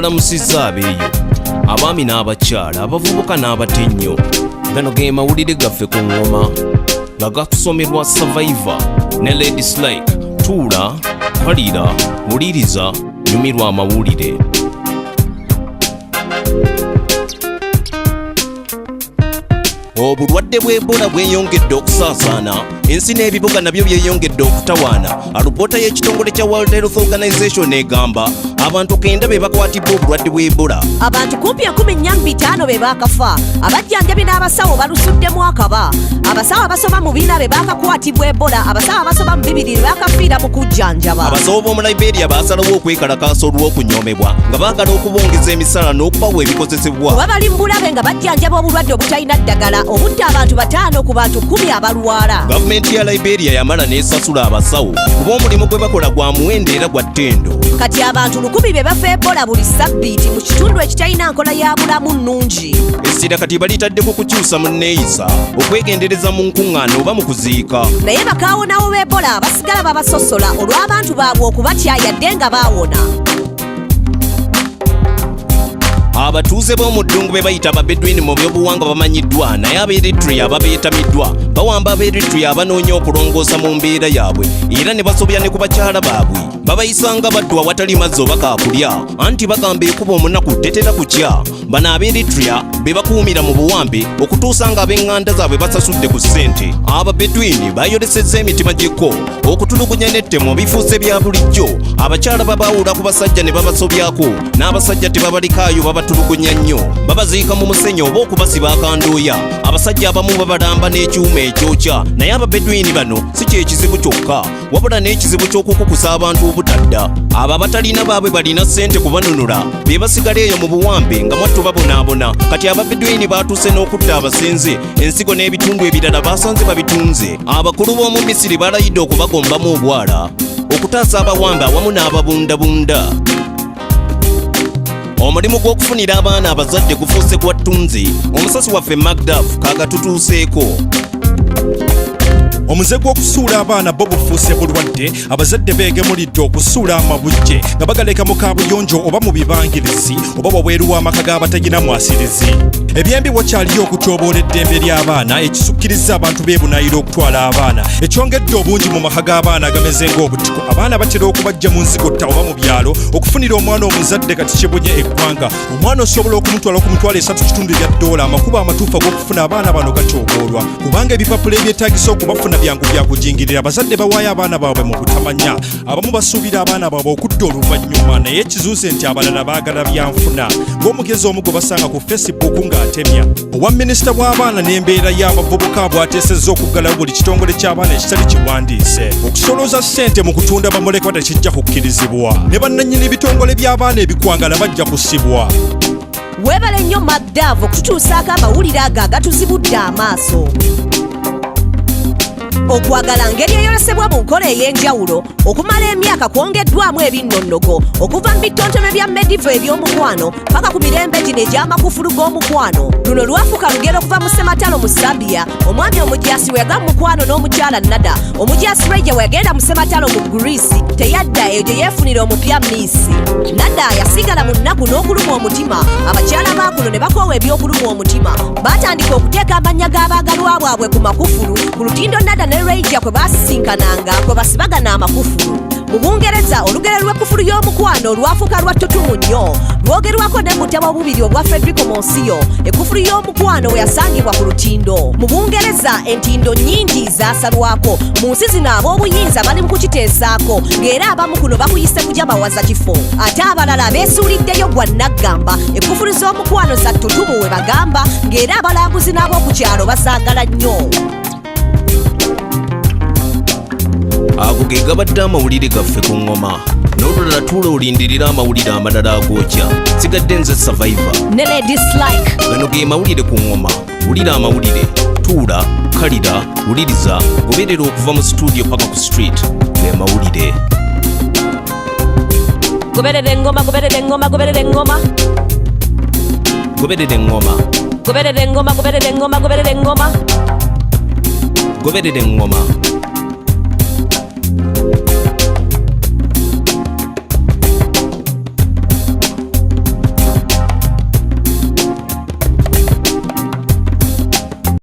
mbalamusizza abeeyo abaami n'abakyala abavubuka n'abatennyo. Gano ge mawulire gaffe ku ngoma nga gakusomerwa Survivor ne Ladies Like. Tuula, kalira, wuliriza, nyumirwa amawulire. Obulwadde bw'Ebola bweyongedde okusaasaana, ensi n'ebibuga nabyo byeyongedde okutawaana. Alipoota y'ekitongole kya World Health Organization egamba abantu 9 be bakwatiddwa obulwadde bw'Ebola. Abantu kumpi 15 be bakafa. Abajjanjabi n'abasawo balusuddemu akaba. Abasawo abasoma mu biina be bakakwatibwa Ebola. Abasawo abasoma mu bibiri bakafiira mu kujjanjaba. Abasawo b'omu Liberia baasalawo okwekalakaasa olw'okunyoomebwa nga baagala okubongeza emisala n'okubawa ebikozesebwa. Kuba bali mu bulabe nga bajjanjaba obulwadde obutalina ddagala obutta abantu 5 ku bantu 10 abalwala. Gavumenti ya Liberia yamala n'esasula abasawo kuba omulimu gwe bakola gwa muwendo era gwa ttendo. Kati abantu 1000 be bafa Ebola buli ssabbiiti mu kitundu ekitalina nkola ya bulamu nnungi. Essira kati balitadde ku kukyusa mu nneeyisa okwegendereza mu nkuŋŋaana oba mu kuziika. Naye bakaawonawo b'Ebola basigala babasosola olw'abantu baabwe okubatya yadde nga baawona. Abatuuze b'omu ddungu be bayita Ababedouin mu byobuwangwa bamanyiddwa, naye Abeeritrea babeetamiddwa. Bawamba Abeeritrea abanoonya okulongoosa mu mbeera yaabwe era ne basobya ne ku bakyala baabwe. Babayisanga baddu awatali mazzi oba kaakulya, anti bagamba ekuba omunaku tetera kukya. Bano Abeeritrea be bakuumira mu buwambe okutuusa nga ab'eŋŋanda zaabwe basasudde ku ssente. Ababedouin bayolesezza emitima gy'ekko okutulugunya n'ettemu bifuuse bya bulijjo. Abakyala babaawula ku basajja ne babasobyako, n'abasajja tebabalikaayo babatulugunya nnyo. Babaziika mu musenyu oba okubasiba akandooya. Abasajja abamu babalamba n'ekyuma ekyokya. Naye Ababedouin bano si kyekizibu kyokka, wabula n'ekizibu ky'okukukusa abantu obutadda. Abo abatalina baabwe balina ssente kubanunula be basigala eyo mu buwambe nga mwattu babonaabona. Kati Ababedouin baatuuse n'okutta abasenze, ensigo n'ebitundu ebirala basanze babitunze. Abakulu b'omu Misiri balayidde okubagombamu obwala okutaasa abawambe awamu n'ababundabunda. Omulimu gw'okufunira abaana abazadde gufuuse kwa ttunzi. Omusasi waffe Magdaf kaagatutuuseeko. Omuze gw'okusuula abaana bo bufuuse bulwadde, abazadde beegemulidde okusuula amabujje nga bagaleka mu kaabuyonjo oba mu bibangirizi oba wabweru w'amaka g'abatalina mwasirizi. Ebyembi wakyaliyo okutyoboola eddembe ly'abaana ekisukkiriza abantu beebunaayira okutwala abaana. Ekyongedde obungi mu maka g'abaana agameze ng'obutiko. Abaana batera okubajja mu nzigotta oba mu byalo. Okufunira omwana omuzadde kati kibunye eggwanga. Omwana osobola okumutwala $3.2 amakubo amatuufu ag'okufuna abaana bano gatyoboolwa kubanga ebipapula ebyetaagisa okubafuna byangu byakujingirira. Abazadde bawaayo abaana baabwe mu butamanya. Abamu basuubira abaana baabwe okudda oluvannyuma, naye ekizuuze nti abalala baagala byanfuna. Ng'omugezi omu gwe basanga ku Facebook ng'atemya. Owa minisita w'abaana n'embeera y'abavubuka bw'ateesezza okuggalawo buli kitongole ky'abaana ekitali kiwandiise. Okusolooza ssente mu kutunda bamulekwa tekijja kukkirizibwa. Ne bannannyini bitongole by'abaana ebikwangala bajja kusibwa. Weebale nnyo Magdaf okututuusaako amawulire ago agatuzibudde amaaso. Okwagala ngeri eyolesebwa mu nkola ey'enjawulo okumala emyaka kwongeddwamu ebinnonogo okuva mu bitontome bya medivo eby'omukwano paka ku mirembe gino egy'amakufulu g'omukwano. Luno lwafuuka lugero okuva mu Sematalo mu Zambia. Omwami omujaasi we yagamba mukwano n'omukyala Nada. Omujaasi Reja we yagenda mu Sematalo mu Greece teyadda eyo gye yeefunira omupya Miisi. Nada yasigala mu nnaku n'okuluma omutima. Abakyala baakuno ne bakoowa ebyokuluma omutima. Baatandika okuteeka amannya g'abaagalwa bwabwe ku makufulu ku lutindo Nada ne Reja kwe basisinkananga kwe basibagana amakufulu. Mu Bungereza olugero lw'ekufulu y'omukwano lwafuuka lwa ttutumu nnyo. Lwogerwako ne mu butabo obubiri obwa Federico Monsio. Ekufulu y'omukwano we yasangibwa ku lutindo. Mu Bungereza entindo nnyingi zaasalwako. Mu nsi zino ab'obuyinza bali mu kukiteesaako ng'era abamu kuno bakuyise kujja bawaza kifo. Ate abalala beesuuliddeyo gwa naggamba. Ekufulu z'omukwano za ttutumu we bagamba ng'era abalambuzi n'ab'oku kyalo bazaagala nnyo. Ago ge gabadde amawulire gaffe ku ngoma. N'olulala tuula olindirira amawulire amalala agookya. Sigadde nze Survivor ne Ladies Like. Gano ge mawulire ku ngoma. Wulira amawulire, tuula, kalira, wuliriza, goberera okuva mu studio paka ku street. Ge mawulire. Goberera engoma, goberera engoma, goberera engoma. Goberera engoma. Goberera engoma, goberera engoma, goberera engoma. Goberera engoma.